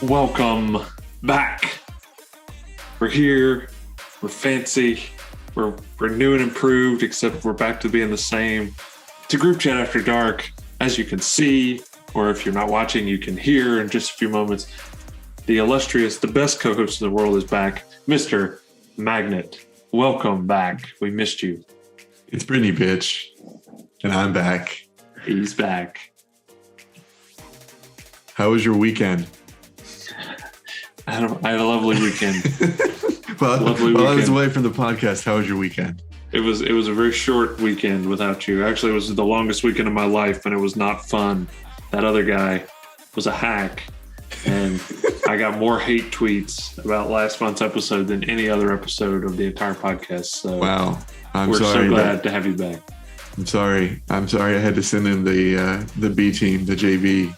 Welcome back. We're here. We're fancy. We're new and improved, except we're back to being the same. It's a group chat after dark. As you can see, or if you're not watching, you can hear in just a few moments. The illustrious, the best co-host in the world is back, Mr. Magnet. Welcome back. We missed you. It's Brittany, bitch. And I'm back. He's back. How was your weekend? I had a lovely weekend. While I was away from the podcast, how was your weekend? It was a very short weekend without you. Actually, it was the longest weekend of my life, and it was not fun. That other guy was a hack, and I got more hate tweets about last month's episode than any other episode of the entire podcast. So wow, we're so glad to have you back. I'm sorry. I had to send in the B team, the JV,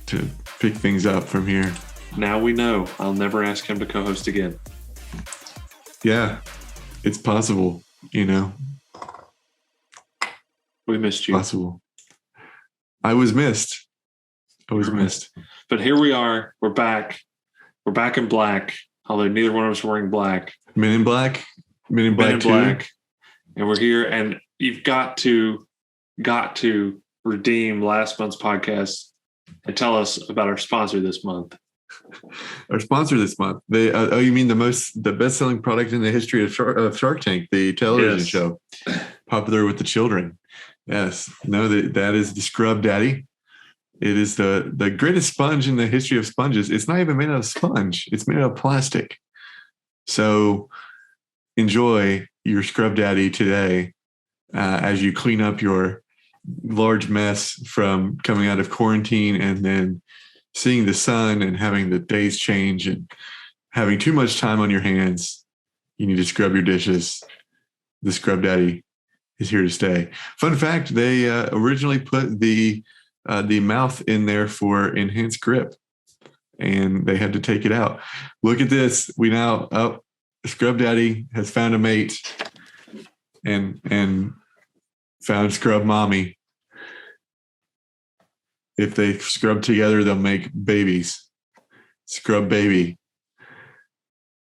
to pick things up from here. Now we know. I'll never ask him to co-host again. Yeah, it's possible, you know. We missed you. Possible. I was missed. But here we are. We're back. We're back in black, although neither one of us are wearing black. Men in Black? Men in Black 2? And we're here, and you've got to redeem last month's podcast and tell us about our sponsor this month. Our sponsor this month. You mean the best-selling product in the history of Shark Tank, the television show, popular with the children. Yes, no, that is the Scrub Daddy. It is the greatest sponge in the history of sponges. It's not even made out of sponge; it's made out of plastic. So enjoy your Scrub Daddy today as you clean up your large mess from coming out of quarantine and then seeing the sun and having the days change and having too much time on your hands. You need to scrub your dishes. The Scrub Daddy is here to stay. Fun fact, they originally put the mouth in there for enhanced grip, and they had to take it out. Look at this. Scrub Daddy has found a mate and found Scrub Mommy. If they scrub together, they'll make babies. Scrub Baby.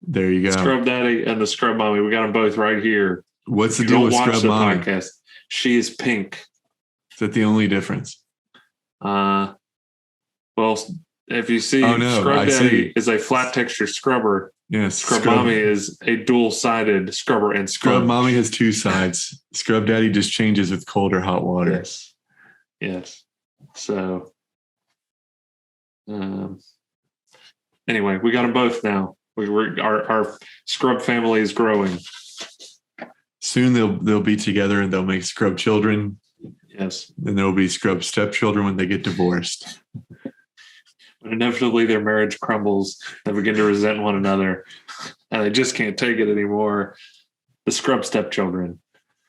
There you go. Scrub Daddy and the Scrub Mommy. We got them both right here. What's the deal with Scrub Mommy? Podcast. She is pink. Is that the only difference? Well, if you see, Scrub Daddy is a flat texture scrubber. Yes. Scrub Mommy is a dual-sided scrubber and sponge. Scrub Mommy has two sides. Scrub Daddy just changes with cold or hot water. Yes. So, anyway, we got them both now. Our scrub family is growing. Soon they'll be together and they'll make scrub children. Yes. And there will be scrub stepchildren when they get divorced. But inevitably their marriage crumbles. They begin to resent one another, and they just can't take it anymore. The scrub stepchildren.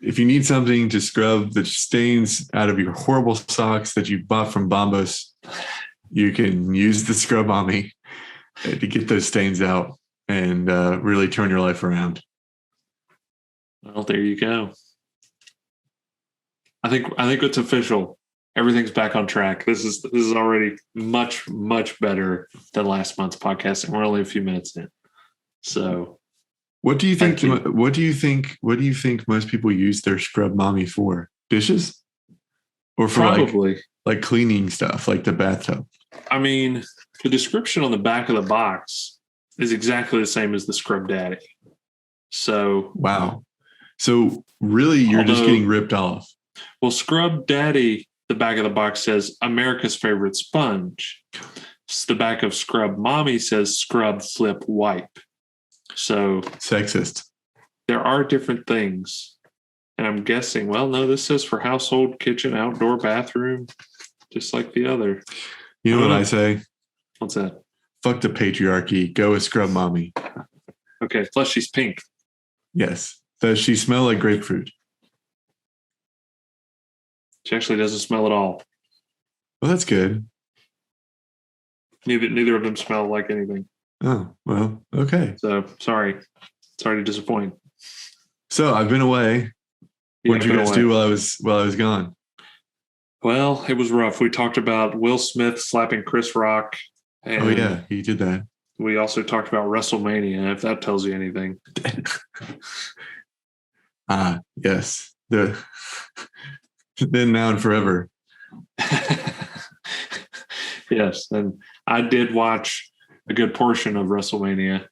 If you need something to scrub the stains out of your horrible socks that you bought from Bombas, you can use the Scrub Mommy to get those stains out and really turn your life around. Well, there you go. I think it's official. Everything's back on track. This is already much, much better than last month's podcast, and we're only a few minutes in. So. What do you think? What do you think most people use their Scrub Mommy for? Dishes, or for probably like cleaning stuff, like the bathtub? I mean, the description on the back of the box is exactly the same as the Scrub Daddy. So wow. So really, you're just getting ripped off. Well, Scrub Daddy, the back of the box says America's favorite sponge. The back of Scrub Mommy says Scrub Flip Wipe. So sexist. There are different things. And I'm guessing, well, no, this says for household, kitchen, outdoor, bathroom, just like the other. You know what I say? What's that? Fuck the patriarchy. Go with Scrub Mommy. Okay. Plus she's pink. Yes. Does she smell like grapefruit? She actually doesn't smell at all. Well, that's good. Neither of them smell like anything. Oh, well, okay. So sorry. Sorry to disappoint. So I've been away. What did you guys do while I was gone? Well, it was rough. We talked about Will Smith slapping Chris Rock. And oh yeah, he did that. We also talked about WrestleMania, if that tells you anything. Yes. Then, now, and forever. Yes, and I did watch a good portion of WrestleMania.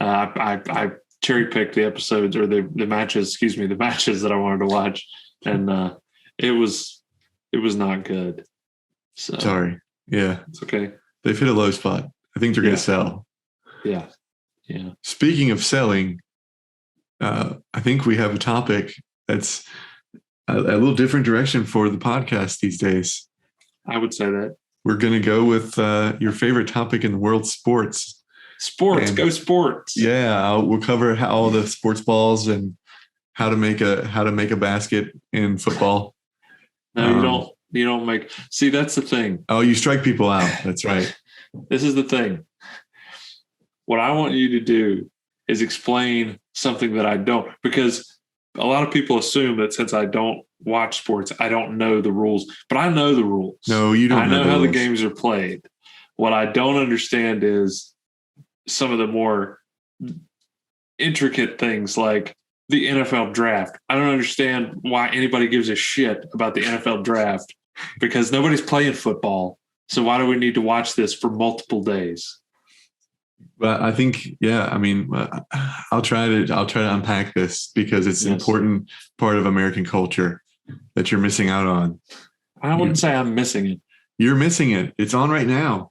I cherry picked the episodes or the matches. The matches that I wanted to watch, and it was not good. So sorry. Yeah, it's okay. They've hit a low spot. I think they're going to sell. Yeah. Speaking of selling, I think we have a topic that's a little different direction for the podcast these days. I would say that. We're going to go with your favorite topic in the world, sports. Sports, go sports. Yeah, we'll cover all the sports balls and how to make a basket in football. No, you don't make. See, that's the thing. Oh, you strike people out. That's right. This is the thing. What I want you to do is explain something that I don't, because a lot of people assume that since I don't watch sports, I don't know the rules, but I know the rules. No, you don't. I know how the games are played. What I don't understand is some of the more intricate things like the NFL draft. I don't understand why anybody gives a shit about the NFL draft because nobody's playing football. So why do we need to watch this for multiple days? But I think, I mean, I'll try to unpack this because it's an important part of American culture that you're missing out on. I wouldn't say I'm missing it. You're missing it. It's on right now.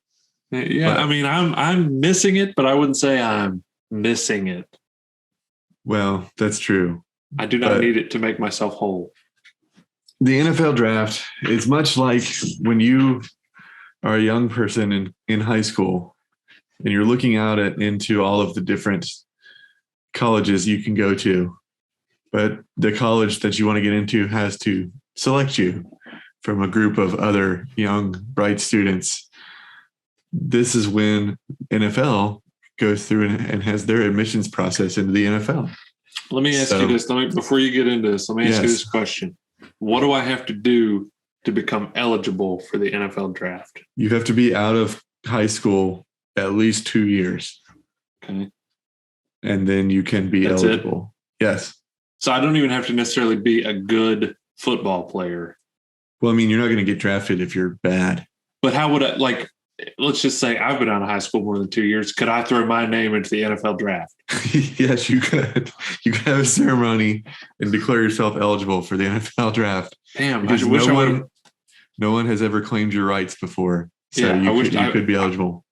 Yeah, but, I mean, I'm missing it, but I wouldn't say I'm missing it. Well, that's true. I do not need it to make myself whole. The NFL draft is much like when you are a young person in high school and you're looking out into all of the different colleges you can go to, but the college that you want to get into has to select you from a group of other young, bright students. This is when NFL goes through and has their admissions process into the NFL. Let me ask you this. Before you get into this, let me ask you this question. What do I have to do to become eligible for the NFL draft? You have to be out of high school at least 2 years. Okay. And then you can be eligible. Yes. So I don't even have to necessarily be a good football player. Well, I mean, you're not going to get drafted if you're bad. But how would I, let's just say I've been out of high school more than 2 years. Could I throw my name into the NFL draft? Yes, you could. You could have a ceremony and declare yourself eligible for the NFL draft. Damn, because no one has ever claimed your rights before. So you could be eligible.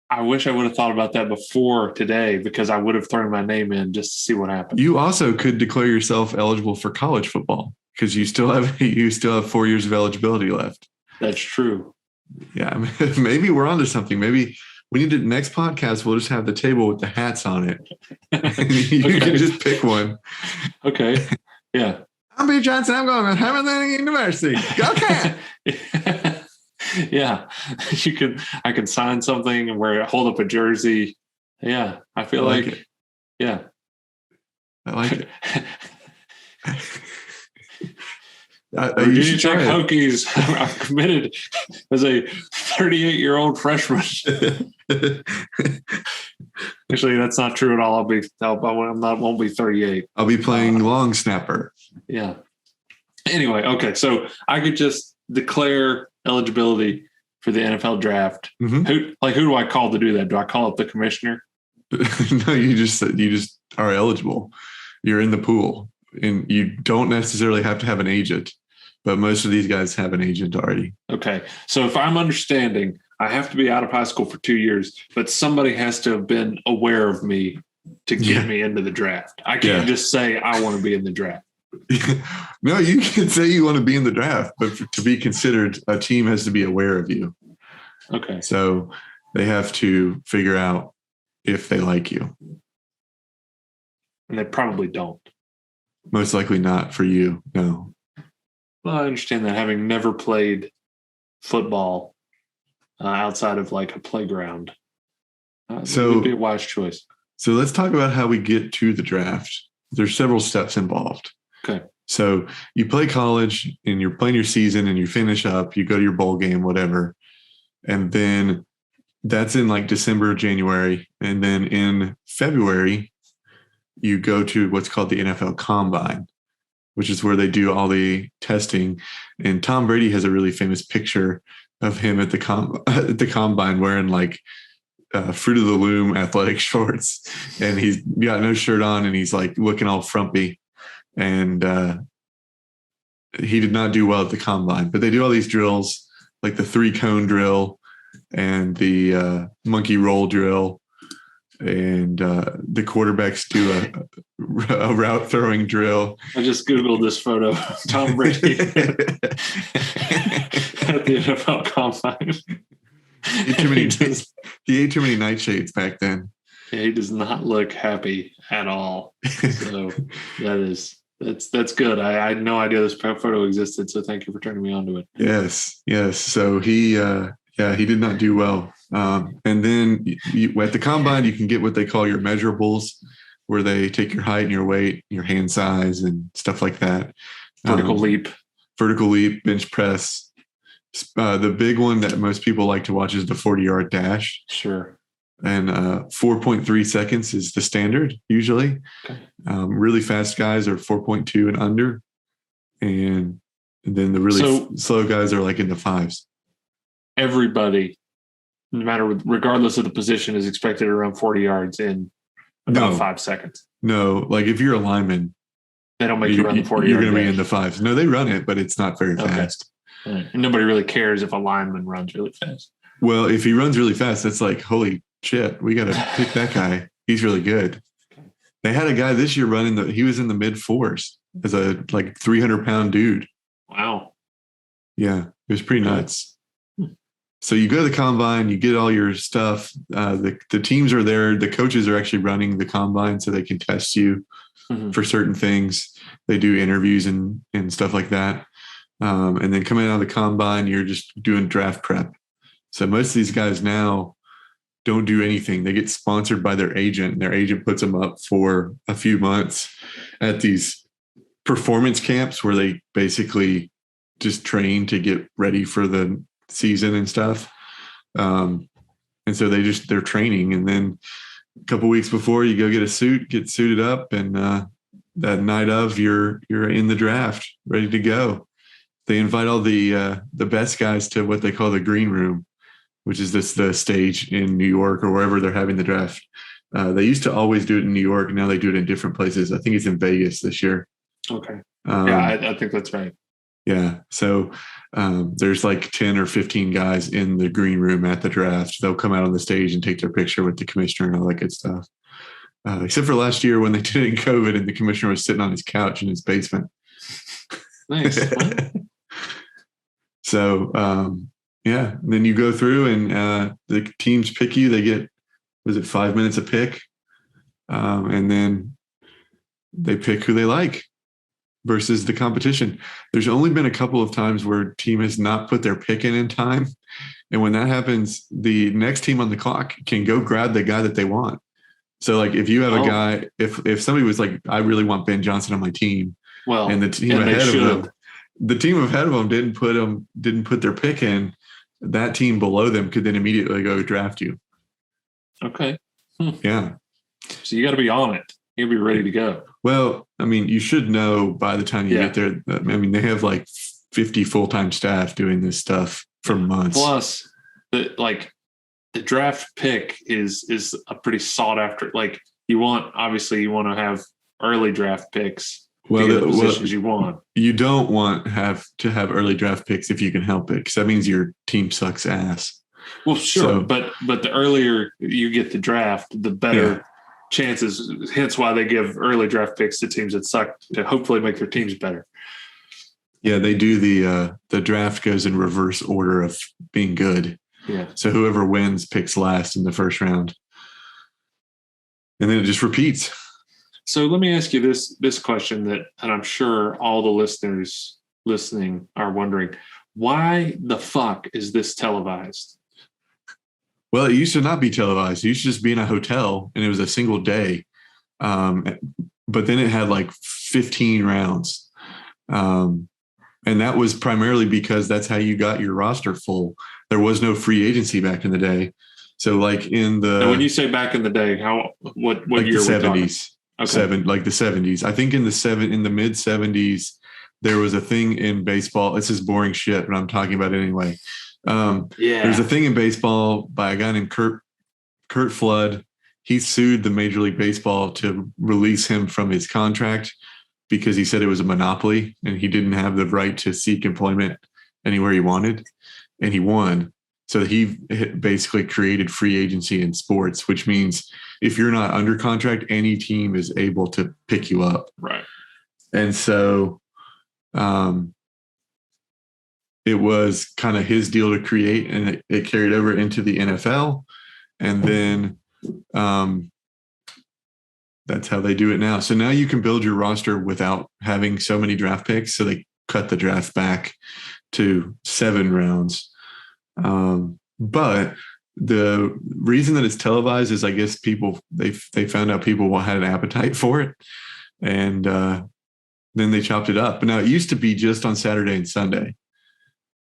I wish I would have thought about that before today because I would have thrown my name in just to see what happened. You also could declare yourself eligible for college football because you still have 4 years of eligibility left. That's true. Yeah, maybe we're onto something. Maybe we need to next podcast. We'll just have the table with the hats on it. You can just pick one. Okay. Yeah. I'm B. Johnson. I'm going to Hamilton University. Go Cat. Yeah, I can sign something and hold up a jersey. Yeah, I feel like it. Yeah, I like it. Virginia Tech Hokies are committed as a 38-year-old freshman. Actually, that's not true at all. Won't be 38. I'll be playing long snapper. Yeah. Anyway, okay, so I could just declare eligibility for the NFL draft. Mm-hmm. Who do I call to do that? Do I call up the commissioner? No, you just are eligible. You're in the pool, and you don't necessarily have to have an agent, but most of these guys have an agent already. Okay, so if I'm understanding, I have to be out of high school for 2 years, but somebody has to have been aware of me to get me into the draft. I can't just say I want to be in the draft. No, you can say you want to be in the draft, but to be considered, a team has to be aware of you. Okay. So they have to figure out if they like you. And they probably don't. Most likely not for you, no. Well, I understand that, having never played football outside of like a playground. So it would be a wise choice. So let's talk about how we get to the draft. There's several steps involved. Okay. So you play college and you're playing your season and you finish up, you go to your bowl game, whatever. And then that's in like December, January. And then in February, you go to what's called the NFL Combine, which is where they do all the testing. And Tom Brady has a really famous picture of him at the Combine wearing like Fruit of the Loom athletic shorts. And he's got no shirt on and he's like looking all frumpy. And he did not do well at the Combine. But they do all these drills, like the 3-cone drill and the monkey roll drill. And the quarterbacks do a route throwing drill. I just Googled this photo of Tom Brady at the NFL Combine. He ate too many nightshades back then. Yeah, he does not look happy at all. So that's good. I had no idea this photo existed. So thank you for turning me on to it. Yes. So he did not do well. And then at the Combine, you can get what they call your measurables, where they take your height and your weight, your hand size, and stuff like that. Vertical leap, bench press. The big one that most people like to watch is the 40-yard dash. Sure. And 4.3 seconds is the standard usually. Okay. Really fast guys are 4.2 and under. And then the really slow guys are like in the 5s. Everybody, no matter, regardless of the position, is expected to run 40 yards in about 5 seconds. No, like if you're a lineman, they don't make you run the 40 you're going to be in the 5s. No, they run it, but it's not very fast. Right. And nobody really cares if a lineman runs really fast. Well, if he runs really fast, that's like, holy shit, we got to pick that guy. He's really good. They had a guy this year he was in the mid-4s as a like 300-pound dude. Wow. Yeah, it was pretty nuts. So you go to the Combine, you get all your stuff. The teams are there. The coaches are actually running the Combine so they can test you for certain things. They do interviews and stuff like that. And then coming out of the Combine, you're just doing draft prep. So most of these guys now don't do anything. They get sponsored by their agent, and their agent puts them up for a few months at these performance camps where they basically just train to get ready for the season and stuff. And so they're training. And then a couple weeks before, you go get suited up, and that night of you're in the draft, ready to go. They invite all the best guys to what they call the green room, which is the stage in New York or wherever they're having the draft. They used to always do it in New York. Now they do it in different places. I think it's in Vegas this year. Okay. I think that's right. Yeah. So there's like 10 or 15 guys in the green room at the draft. They'll come out on the stage and take their picture with the commissioner and all that good stuff. Except for last year when they did it in COVID and the commissioner was sitting on his couch in his basement. Nice. So, then you go through and the teams pick you. They get, 5 minutes a pick? And then they pick who they like versus the competition. There's only been a couple of times where a team has not put their pick in time. And when that happens, the next team on the clock can go grab the guy that they want. So like if you have a guy, if somebody was like, I really want Ben Johnson on my team, and the team ahead of them didn't put their pick in, that team below them could then immediately go draft you. Okay. Yeah. So you got to be on it. You'll be ready to go. Well, I mean, you should know by the time you get there. I mean, they have like 50 full-time staff doing this stuff for months. Plus, the draft pick is a pretty sought after. Like you want to have early draft picks. Well, the positions you want. You don't want to have early draft picks if you can help it, because that means your team sucks ass. Well, sure, but the earlier you get the draft, the better chances. Hence why they give early draft picks to teams that suck to hopefully make their teams better. Yeah, they do the draft goes in reverse order of being good. Yeah. So whoever wins picks last in the first round, and then it just repeats. So let me ask you this question and I'm sure all the listeners listening are wondering: why the fuck is this televised? Well, it used to not be televised. It used to just be in a hotel, and it was a single day. But then it had like 15 rounds. And that was primarily because that's how you got your roster full. There was no free agency back in the day. So like in the... Now, when you say back in the day, what like year the we're talking? 70s. Okay. Like the 70s. I think in the mid 70s, there was a thing in baseball. This is boring shit, but I'm talking about it anyway. There's a thing in baseball by a guy named Kurt Flood. He sued the Major League Baseball to release him from his contract because he said it was a monopoly and he didn't have the right to seek employment anywhere he wanted. And he won. So he basically created free agency in sports, which means if you're not under contract, any team is able to pick you up. Right. And so it was kind of his deal to create, and it carried over into the NFL. And then that's how they do it now. So now you can build your roster without having so many draft picks. So they cut the draft back to 7 rounds. But the reason that it's televised is, I guess, they found out people had an appetite for it. And then they chopped it up. But now it used to be just on Saturday and Sunday,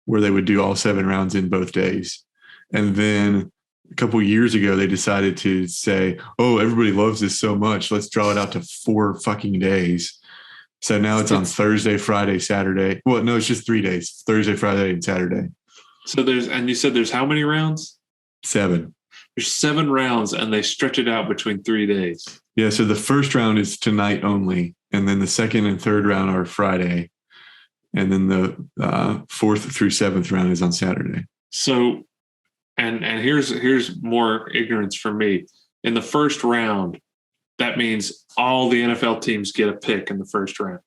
where they would do all 7 rounds in both days. And then a couple of years ago, they decided to say, oh, everybody loves this so much, let's draw it out to 4 fucking days. So now it's on Thursday, Friday, Saturday. Well, no, it's just 3 days, Thursday, Friday, and Saturday. So and you said there's how many rounds? 7. There's 7 rounds, and they stretch it out between 3 days. Yeah, so the first round is tonight only, and then the second and third round are Friday, and then the 4th through 7th round is on Saturday. So, and here's more ignorance from me. In the first round, that means all the NFL teams get a pick in the first round.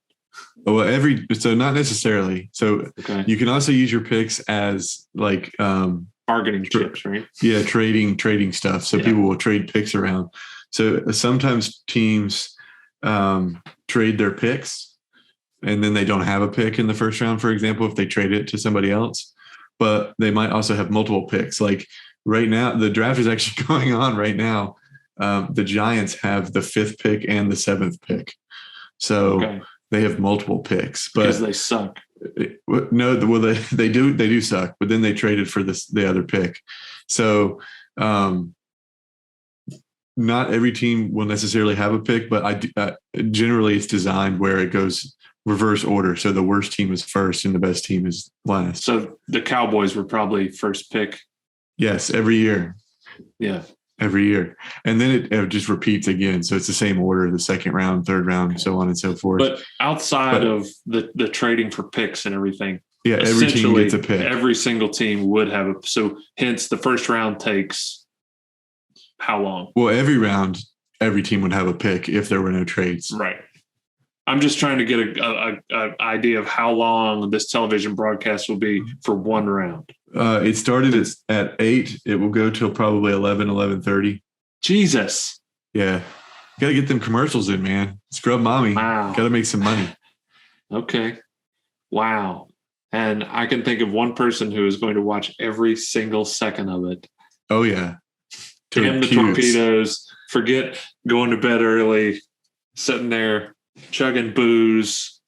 Well, so not necessarily. So you can also use your picks as like bargaining chips, right? Yeah, trading stuff. So people will trade picks around. So sometimes teams trade their picks, and then they don't have a pick in the first round, for example, if they trade it to somebody else. But they might also have multiple picks. Like right now, the draft is actually going on right now. The Giants have the 5th pick and the 7th pick. So they have multiple picks. Because they suck. No, well, they do suck, but then they traded for the other pick. So not every team will necessarily have a pick, but generally it's designed where it goes reverse order. So the worst team is first and the best team is last. So the Cowboys were probably first pick. Yes, every year. Yeah. Every year. And then it just repeats again. So it's the same order, the second round, third round, so on and so forth. But outside of the trading for picks and everything. Yeah, every team gets a pick. Every single team would have so hence the first round takes how long? Well, every round, every team would have a pick if there were no trades. Right. I'm just trying to get a idea of how long this television broadcast will be for one round. It started at 8. It will go till probably 11:30. Jesus. Yeah. Got to get them commercials in, man. Scrub mommy. Wow. Got to make some money. Okay. Wow. And I can think of one person who is going to watch every single second of it. Oh, yeah. Damn the torpedoes. Forget going to bed early, sitting there, chugging booze,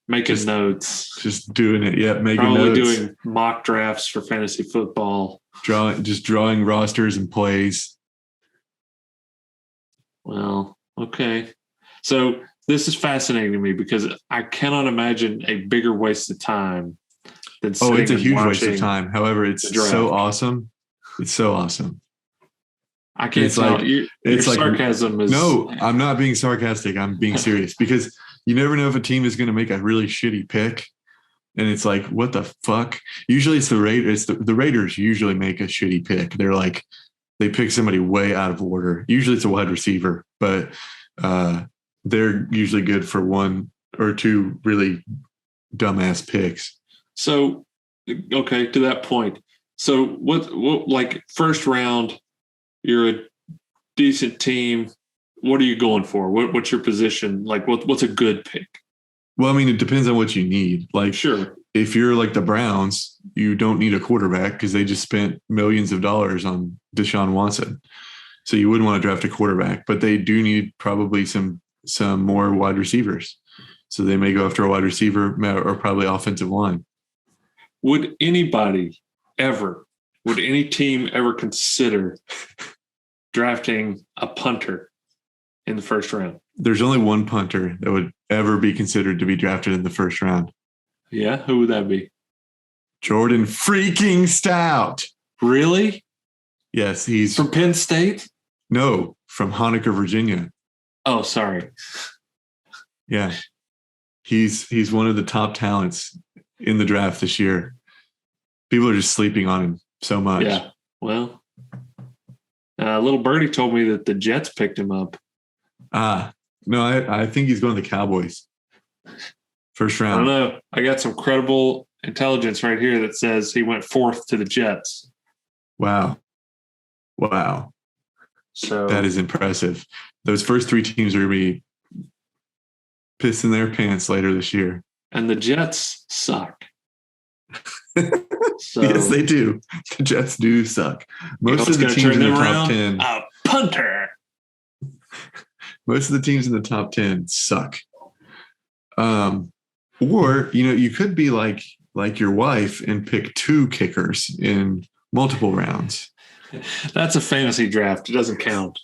making notes. Just doing it. Yeah, making probably notes. Probably doing mock drafts for fantasy football. Drawing rosters and plays. Well, okay. So this is fascinating to me because I cannot imagine a bigger waste of time than it's a huge waste of time. However, it's so awesome. It's so awesome. I can't tell. Your sarcasm is... No, I'm not being sarcastic. I'm being serious because you never know if a team is going to make a really shitty pick. And it's like, what the fuck? Usually it's the Raiders. The Raiders usually make a shitty pick. They're like, they pick somebody way out of order. Usually it's a wide receiver, but they're usually good for 1 or 2 really dumbass picks. So, okay, to that point. So what like first round, you're a decent team. What are you going for? What's your position? Like, what's a good pick? Well, I mean, it depends on what you need. Like, sure, if you're like the Browns, you don't need a quarterback because they just spent millions of dollars on Deshaun Watson. So you wouldn't want to draft a quarterback, but they do need probably some more wide receivers. So they may go after a wide receiver or probably offensive line. Would any team ever consider drafting a punter in the first round? There's only one punter that would ever be considered to be drafted in the first round. Yeah, who would that be? Jordan freaking Stout. Really? Yes, he's from Penn State? No, from Honaker, Virginia. Oh, sorry. Yeah. He's one of the top talents in the draft this year. People are just sleeping on him so much. Yeah. Well, little birdie told me that the Jets picked him up. No, I think he's going to the Cowboys. First round. I don't know. I got some credible intelligence right here that says he went 4th to the Jets. Wow. So that is impressive. Those first 3 teams are going to be pissing their pants later this year. And the Jets suck. So, yes, they do. The Jets do suck. Most of the teams in the top 10. A punter. Most of the teams in the top 10 suck. Or, you could be like your wife and pick 2 kickers in multiple rounds. That's a fantasy draft. It doesn't count.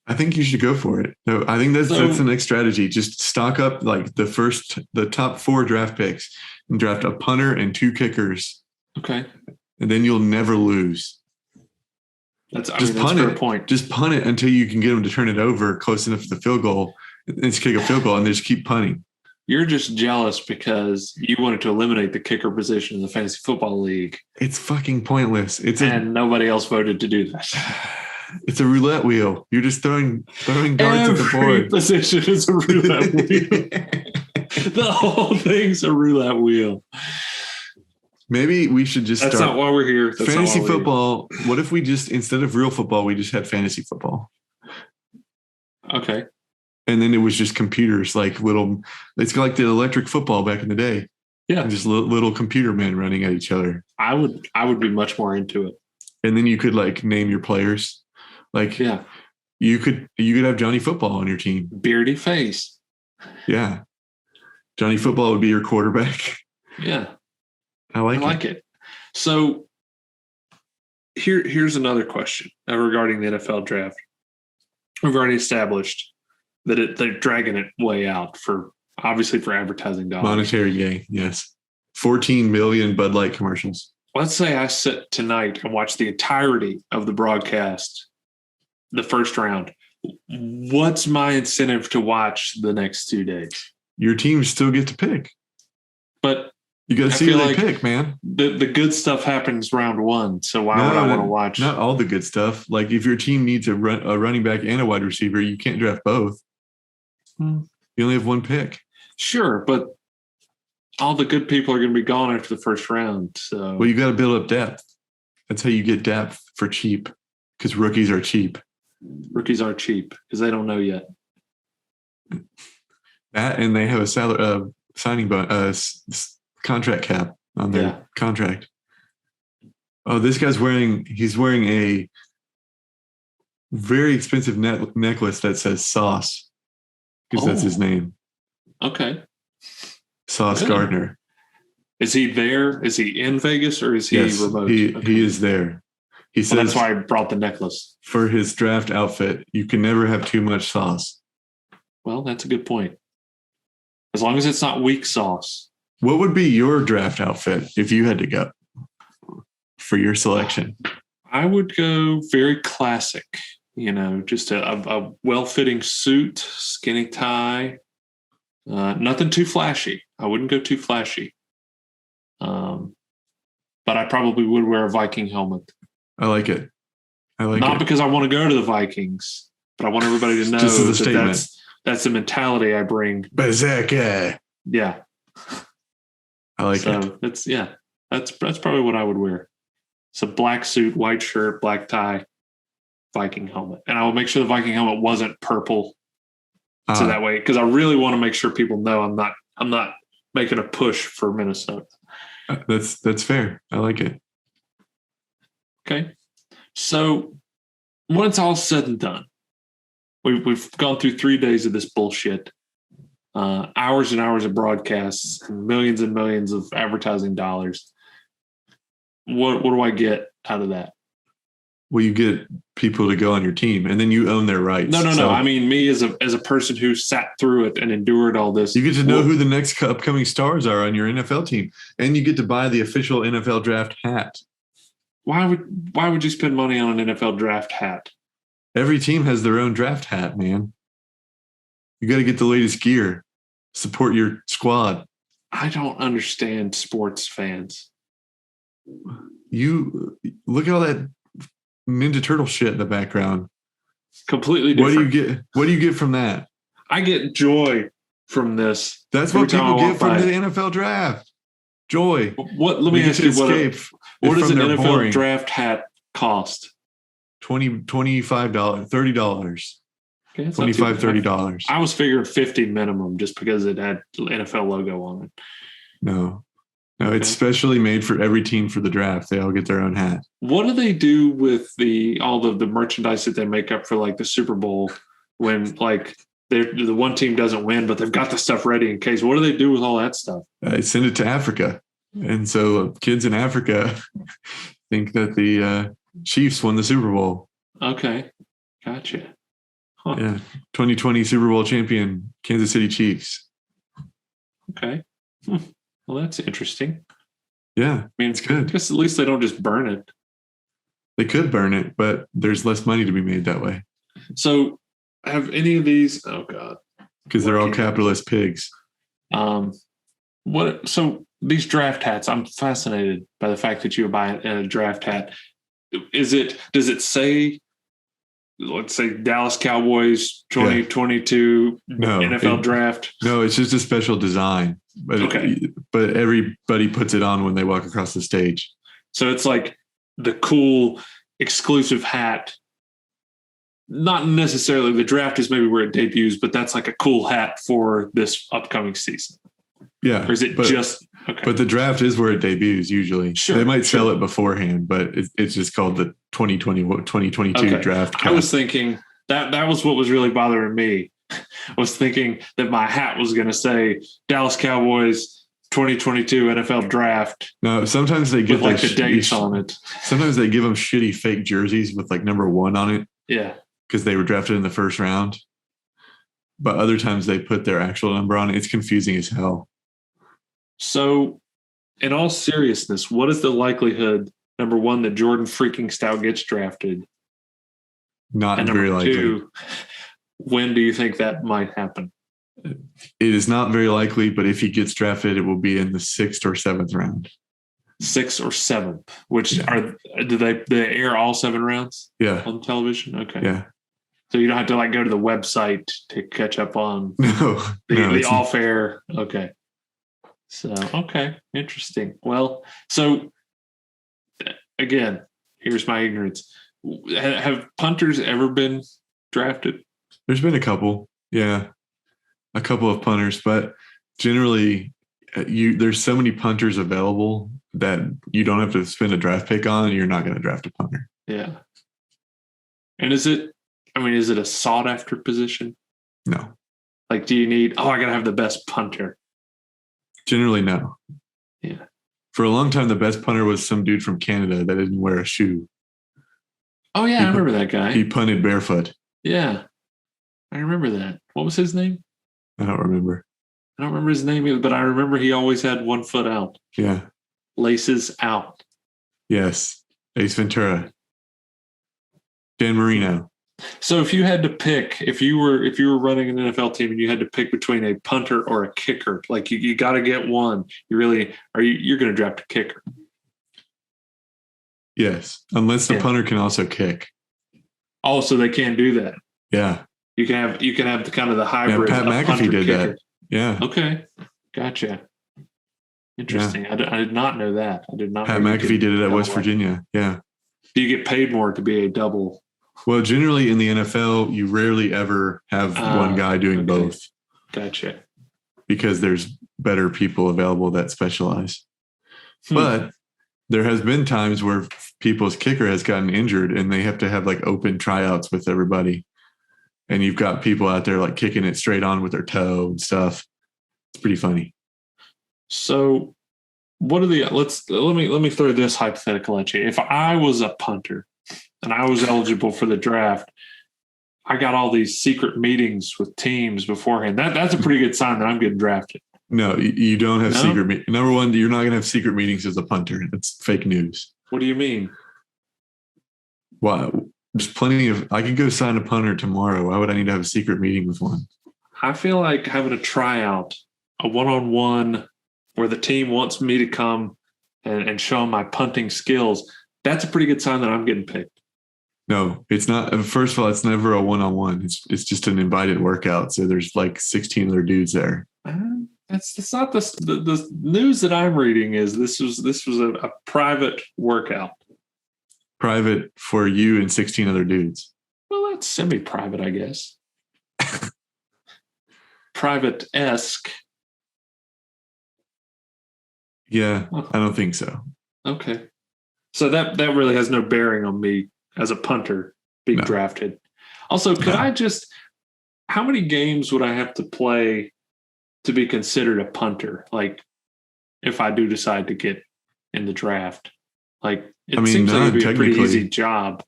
I think you should go for it. No, I think that's the next strategy. Just stock up like the top 4 draft picks and draft a punter and 2 kickers. Okay. And then you'll never lose. That's a fair point. Just punt it until you can get them to turn it over close enough to the field goal and just kick a field goal and they just keep punting. You're just jealous because you wanted to eliminate the kicker position in the fantasy football league. It's fucking pointless. And nobody else voted to do that. It's a roulette wheel. You're just throwing darts at the board. Every position is a roulette wheel. The whole thing's a roulette wheel. Maybe we should just That's start. not why we're here. Fantasy football. What if we just, instead of real football, we just had fantasy football? Okay. And then it was just computers, like little, it's like the electric football back in the day. Yeah. And just little computer men running at each other. I would be much more into it. And then you could like name your players. Like, yeah, you could have Johnny Football on your team. Beardy face. Yeah. Johnny Football would be your quarterback. Yeah. I like it. So here's another question regarding the NFL draft. We've already established that they're dragging it way out for advertising dollars. Monetary gain, yes. 14 million Bud Light commercials. Let's say I sit tonight and watch the entirety of the broadcast, the first round. What's my incentive to watch the next 2 days? Your team still get to pick. But you got to see who they pick, man. The good stuff happens round 1. So why would I want to watch? Not all the good stuff. Like if your team needs a running back and a wide receiver, you can't draft both. You only have 1 pick. Sure, but all the good people are going to be gone after the first round. So, well, you got to build up depth. That's how you get depth for cheap, because rookies are cheap. Rookies are cheap because they don't know yet. That, and they have a salary signing contract cap on their contract. Oh, this guy's wearing a very expensive necklace that says Sauce, because that's his name. Okay. Sauce Gardner. Is he there? Is he in Vegas or is he remote? He is there. He says that's why I brought the necklace. For his draft outfit, you can never have too much sauce. Well, that's a good point. As long as it's not weak sauce. What would be your draft outfit if you had to go for your selection? I would go very classic, just a well-fitting suit, skinny tie, nothing too flashy. I wouldn't go too flashy. But I probably would wear a Viking helmet. I like it. Not because I want to go to the Vikings, but I want everybody to know that's the mentality I bring. Berserker. Yeah. I like it. That's probably what I would wear. It's a black suit, white shirt, black tie, Viking helmet. And I will make sure the Viking helmet wasn't purple. So that way, because I really want to make sure people know I'm not making a push for Minnesota. That's fair. I like it. Okay. So when it's all said and done, we've gone through 3 days of this bullshit, hours and hours of broadcasts, and millions of advertising dollars. What do I get out of that? Well, you get people to go on your team, and then you own their rights. No. I mean, me as a person who sat through it and endured all this. You get to know who the next upcoming stars are on your NFL team, and you get to buy the official NFL draft hat. Why would you spend money on an NFL draft hat? Every team has their own draft hat, man. You got to get the latest gear. Support your squad. I don't understand sports fans. You look at all that Ninja Turtle shit in the background. Completely different. What do you get from that? I get joy from this. That's what people get from the NFL draft. Joy. Let me ask you, what does an NFL draft hat cost? $25, $30. Okay, $25, $30. I was figuring 50 minimum just because it had the NFL logo on it. No, it's specially made for every team for the draft. They all get their own hat. What do they do with all the merchandise that they make up for like the Super Bowl when like the one team doesn't win, but they've got the stuff ready in case? What do they do with all that stuff? Send it to Africa. And so kids in Africa think that the Chiefs won the Super Bowl. Okay. Gotcha. Huh. Yeah. 2020 Super Bowl champion, Kansas City Chiefs. Okay. Well, that's interesting. Yeah. I mean, it's good. I guess at least they don't just burn it. They could burn it, but there's less money to be made that way. So have any of these, oh God. Because they're all capitalist pigs. So these draft hats, I'm fascinated by the fact that you buy a draft hat. Does it say, let's say Dallas Cowboys 2022 NFL draft? No, it's just a special design. But but everybody puts it on when they walk across the stage. So it's like the cool exclusive hat. Not necessarily the draft is maybe where it debuts, but that's like a cool hat for this upcoming season. Yeah. Or is it just okay? But the draft is where it debuts usually. Sure, they might sell it beforehand, but it's just called the 2022 draft. I was thinking that was what was really bothering me. I was thinking that my hat was going to say Dallas Cowboys 2022 NFL draft. No, sometimes they give like the dates on it. Sometimes they give them shitty fake jerseys with like number 1 on it. Yeah. Because they were drafted in the first round. But other times they put their actual number on it. It's confusing as hell. So, in all seriousness, what is the likelihood, number 1, that Jordan freaking Stout gets drafted? Not very likely. 2, when do you think that might happen? It is not very likely, but if he gets drafted, it will be in the 6th or 7th round. 6th or 7th, which do they air all 7 rounds? Yeah. On television? Okay. Yeah. So you don't have to like go to the website to catch up on the off air. Okay. So, okay. Interesting. Well, so again, here's my ignorance. Have punters ever been drafted? There's been a couple. Yeah. A couple of punters, but generally there's so many punters available that you don't have to spend a draft pick on, and you're not going to draft a punter. Yeah. And is it a sought after position? No. Like, do you need, I got to have the best punter? Generally, no. Yeah. For a long time, the best punter was some dude from Canada that didn't wear a shoe. Oh, yeah. I remember that guy. He punted barefoot. Yeah. I remember that. What was his name? I don't remember. I don't remember his name either, but I remember he always had one foot out. Yeah. Laces out. Yes. Ace Ventura. Dan Marino. So if you had to pick, if you were running an NFL team and you had to pick between a punter or a kicker, like you got to get one, you're going to draft a kicker. Yes. Unless the punter can also kick. Oh, so they can't do that. Yeah. You can have the kind of the hybrid. Yeah, Pat McAfee did kicker. That. Yeah. Okay. Gotcha. Interesting. Yeah. I did not know that. I did not. Pat McAfee did it at West Virginia. Yeah. Do you get paid more to be a double? Well, generally in the NFL, you rarely ever have one guy doing both. Gotcha. Because there's better people available that specialize. But there has been times where people's kicker has gotten injured and they have to have like open tryouts with everybody. And you've got people out there like kicking it straight on with their toe and stuff. It's pretty funny. So what are the let me throw this hypothetical at you. If I was a punter and I was eligible for the draft, I got all these secret meetings with teams beforehand. That's a pretty good sign that I'm getting drafted. No, you don't have secret meetings. Number one, you're not going to have secret meetings as a punter. That's fake news. What do you mean? Wow. There's plenty of, I could go sign a punter tomorrow. Why would I need to have a secret meeting with one? I feel like having a tryout, a one-on-one where the team wants me to come and show them my punting skills, that's a pretty good sign that I'm getting picked. No, it's not. First of all, it's never a one-on-one. It's just an invited workout. So there's like 16 other dudes there. That's not the news that I'm reading is this was a private workout. Private for you and 16 other dudes. Well, that's semi-private, I guess. Private-esque. Yeah, I don't think so. Okay. So that really has no bearing on me as a punter being drafted. Also, how many games would I have to play to be considered a punter? Like, if I do decide to get in the draft, like, seems like it'd be a pretty easy job.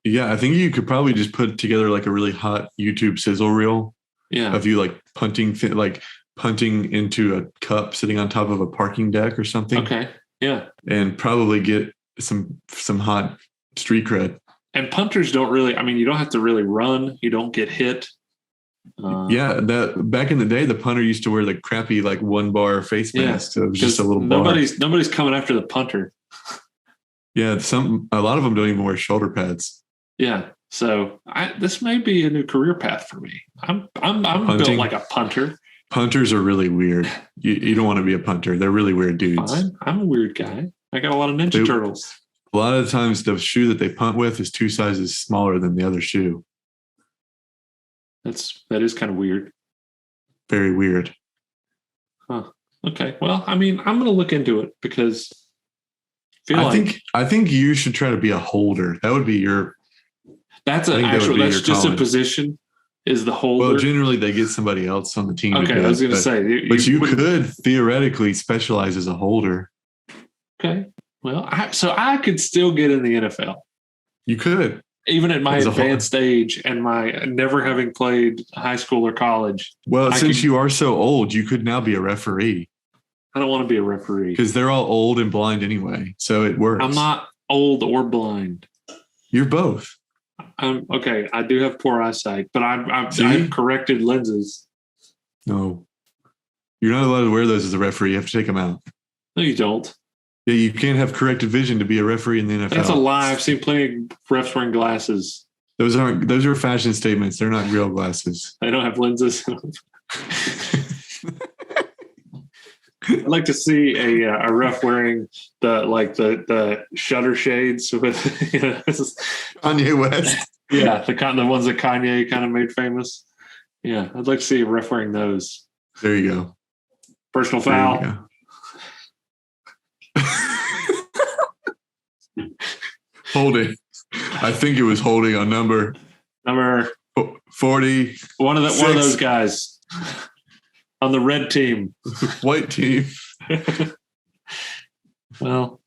Yeah, I think you could probably just put together like a really hot YouTube sizzle reel. Yeah. Of you like punting into a cup sitting on top of a parking deck or something. Okay. Yeah. And probably get some hot street cred. And punters don't really, you don't have to really run. You don't get hit. That back in the day, the punter used to wear the crappy like 1-bar face mask. So it was just a little nobody's coming after the punter. Yeah, a lot of them don't even wear shoulder pads. Yeah, so this may be a new career path for me. I'm built like a punter. Punters are really weird. You don't want to be a punter. They're really weird dudes. Fine. I'm a weird guy. I got a lot of Ninja Turtles. A lot of the times, the shoe that they punt with is 2 sizes smaller than the other shoe. That is kind of weird. Very weird. Huh. Okay. Well, I'm going to look into it because I think you should try to be a holder. That would be your. That's just a position. Is the holder? Well, generally they get somebody else on the team. Okay, I was going to say, but you could theoretically specialize as a holder. Okay. Well, I could still get in the NFL. You could. Even at my advanced age and my never having played high school or college. Well, since you are so old, you could now be a referee. I don't want to be a referee. Because they're all old and blind anyway, so it works. I'm not old or blind. You're both. Okay, I do have poor eyesight, but I've corrected lenses. No. You're not allowed to wear those as a referee. You have to take them out. No, you don't. Yeah, you can't have corrected vision to be a referee in the NFL. That's a lie. I've seen plenty of refs wearing glasses. Those are fashion statements. They're not real glasses. They don't have lenses. I'd like to see a ref wearing the shutter shades with Kanye West. Yeah, the ones that Kanye kind of made famous. Yeah, I'd like to see a ref wearing those. There you go. Personal foul. Holding. I think it was holding on number 40. One of those guys on the red team. White team. Well,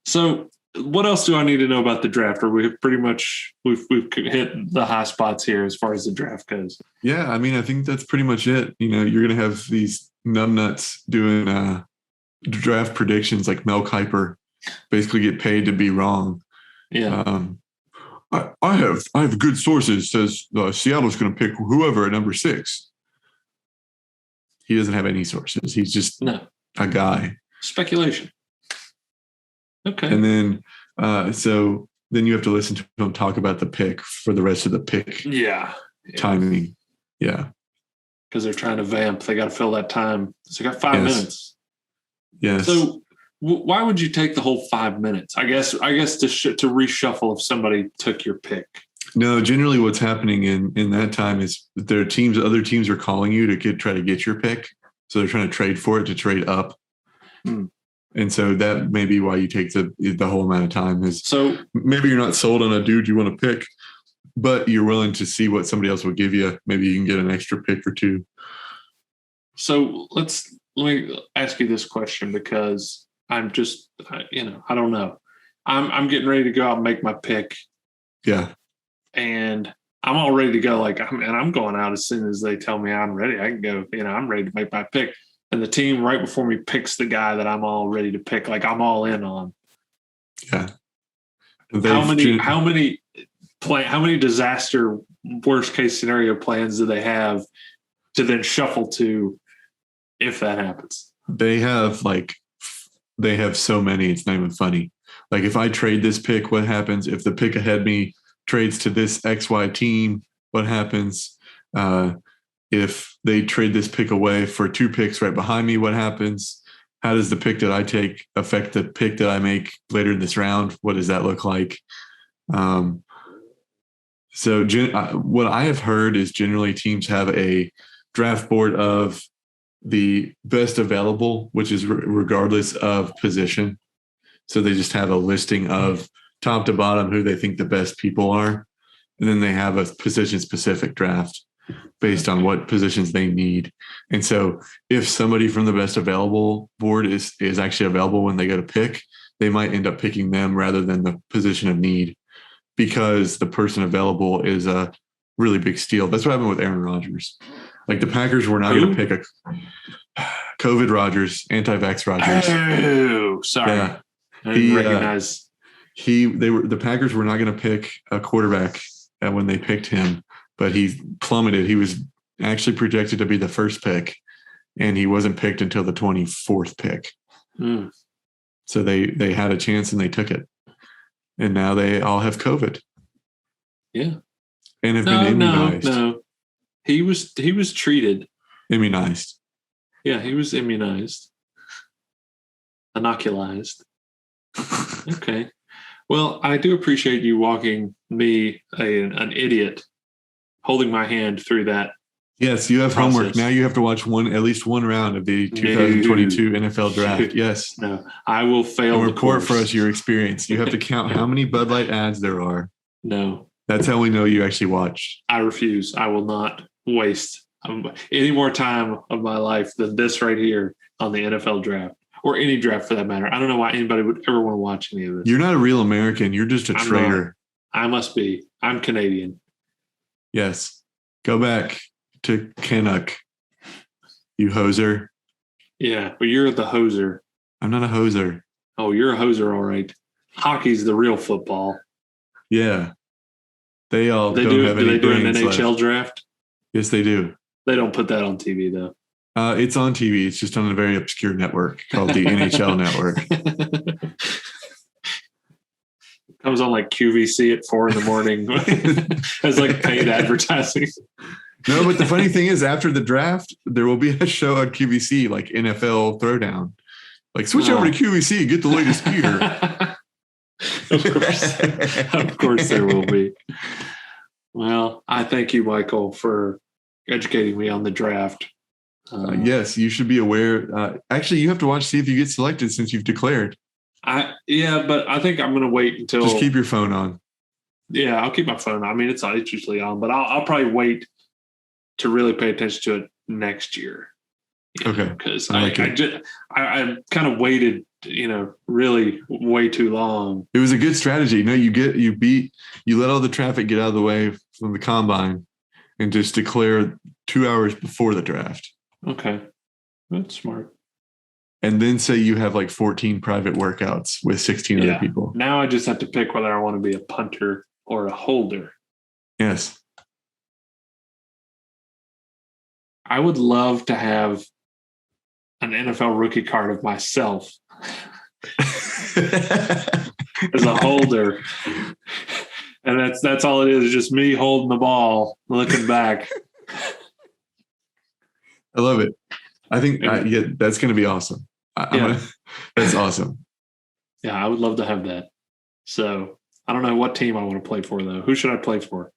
so what else do I need to know about the draft? Or we've hit the high spots here as far as the draft goes. Yeah, I think that's pretty much it. You're going to have these numbnuts doing draft predictions like Mel Kiper, basically get paid to be wrong. Yeah. I have good sources. Says Seattle's going to pick whoever at number 6. He doesn't have any sources. He's just a guy. Speculation. Okay. And then, so then you have to listen to him talk about the pick for the rest of the pick. Yeah. Timing. Yeah. Because they're trying to vamp. They got to fill that time. So they got 5 minutes. Yes. So why would you take the whole 5 minutes? I guess to reshuffle if somebody took your pick. No, generally what's happening in that time is other teams are calling you to try to get your pick. So they're trying to trade for it, to trade up. And so that may be why you take the whole amount of time. Is So maybe you're not sold on a dude you want to pick, but you're willing to see what somebody else will give you. Maybe you can get an extra pick or two. So let me ask you this question, because I'm just, I don't know. I'm getting ready to go out and make my pick. Yeah. And I'm all ready to go. I'm going out as soon as they tell me I'm ready. I can go, I'm ready to make my pick. And the team right before me picks the guy that I'm all ready to pick. Like, I'm all in on. Yeah. How many disaster worst case scenario plans do they have to then shuffle to if that happens? They have so many, it's not even funny. Like, if I trade this pick, what happens? If the pick ahead me trades to this XY team, what happens? If they trade this pick away for 2 picks right behind me, what happens? How does the pick that I take affect the pick that I make later in this round? What does that look like? So what I have heard is generally teams have a draft board of the best available, which is regardless of position. So they just have a listing of top to bottom who they think the best people are. And then they have a position-specific draft based on what positions they need. And so if somebody from the best available board is actually available when they go to pick, they might end up picking them rather than the position of need, because the person available is a really big steal. That's what happened with Aaron Rodgers. Like, the Packers were not going to pick a COVID Rodgers, anti-vax Rodgers. Oh, sorry. Yeah. I didn't recognize. The Packers were not going to pick a quarterback when they picked him, but he plummeted. He was actually projected to be the first pick, and he wasn't picked until the 24th pick. Mm. So they had a chance and they took it. And now they all have COVID. Yeah. And have been immunized. No. He was treated. Immunized. Yeah, he was immunized. Inoculized. Okay. Well, I do appreciate you walking me, an idiot, holding my hand through that. Yes, you have process. Homework. Now you have to watch at least one round of the 2022 NFL draft. Yes. No, I will fail. And report for us your experience. You have to count how many Bud Light ads there are. No. That's how we know you actually watched. I refuse. I will not waste any more time of my life than this right here on the NFL draft, or any draft for that matter. I don't know why anybody would ever want to watch any of this. You're not a real American. You're just a traitor. I must be. I'm Canadian. Yes. Go back to Canuck, you hoser. Yeah, but you're the hoser. I'm not a hoser. Oh, you're a hoser, all right. Hockey's the real football. Yeah. They all do an NHL left. draft? Yes, they do. They don't put that on TV, though. It's on TV. It's just on a very obscure network called the NHL Network. Comes on like QVC at 4 a.m. as like paid advertising. No, but the funny thing is, after the draft, there will be a show on QVC, like NFL Throwdown. Like, switch over to QVC, get the latest gear. Of course there will be. Well, I thank you, Michael, for educating me on the draft. Yes, you should be aware. Actually, you have to see if you get selected since you've declared. But I think I'm going to wait until. Just keep your phone on. Yeah, I'll keep my phone on. I mean, it's usually on, but I'll probably wait to really pay attention to it next year. Okay. Because I kind of waited, really way too long. It was a good strategy. No, you let all the traffic get out of the way from the combine and just declare 2 hours before the draft. Okay. That's smart. And then say you have like 14 private workouts with 16 other people. Now I just have to pick whether I want to be a punter or a holder. Yes. I would love to have an NFL rookie card of myself as a holder. And that's all it is, just me holding the ball, looking back. I love it. I think that's going to be awesome. That's awesome. Yeah, I would love to have that. So I don't know what team I want to play for, though. Who should I play for?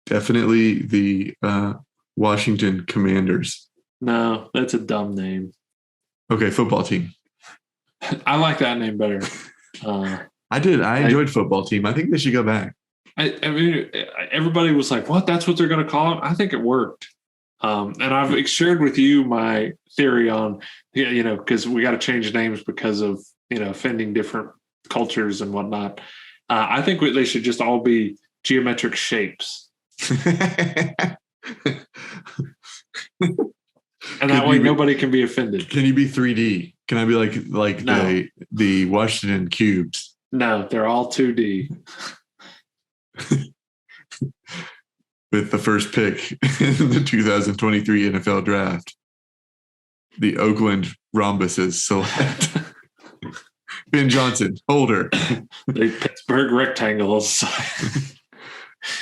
Definitely the Washington Commanders. No, that's a dumb name. Okay, football team. I like that name better. I did. I enjoyed football team. I think they should go back. I mean, everybody was like, "What? That's what they're going to call it?" I think it worked. And I've shared with you my theory on, because we got to change names because of offending different cultures and whatnot. I think they should just all be geometric shapes. And that way nobody can be offended. Can you be 3D? Can I be like no. the Washington cubes? No, they're all 2D. With the first pick in the 2023 NFL draft, the Oakland Rhombuses select Ben Johnson, holder. The Pittsburgh Rectangles.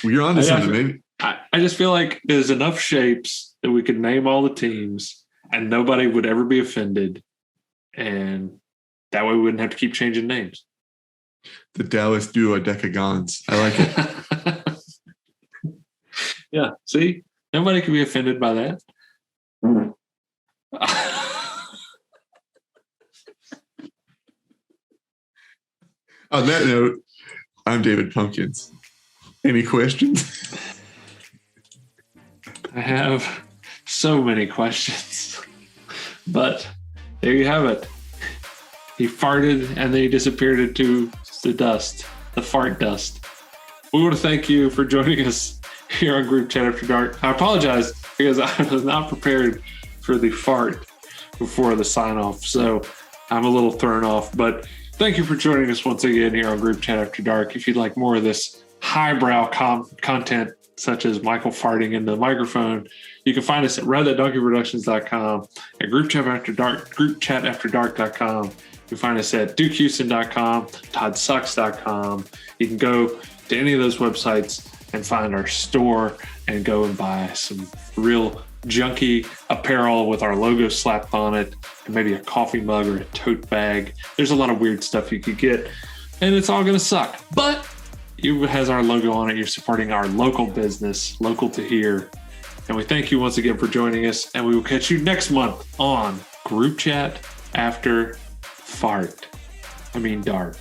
Well, you're on to something, maybe. I just feel like there's enough shapes that we could name all the teams and nobody would ever be offended. And that way we wouldn't have to keep changing names. The Dallas Duodecagons. I like it. Yeah. See? Nobody can be offended by that. On that note, I'm David Pumpkins. Any questions? I have so many questions. But there you have it. He farted and then he disappeared into the dust, the fart dust. We want to thank you for joining us here on Group Chat After Dark. I apologize because I was not prepared for the fart before the sign off. So I'm a little thrown off, but thank you for joining us once again here on Group Chat After Dark. If you'd like more of this highbrow content, such as Michael farting into the microphone, you can find us at red.donkeyproductions.com, at groupchatafterdark.com. You can find us at dukehouston.com, toddsucks.com. You can go to any of those websites and find our store and go and buy some real junky apparel with our logo slapped on it, and maybe a coffee mug or a tote bag. There's a lot of weird stuff you could get, and it's all going to suck. But it has our logo on it. You're supporting our local business, local to here. And we thank you once again for joining us, and we will catch you next month on Group Chat After Dark.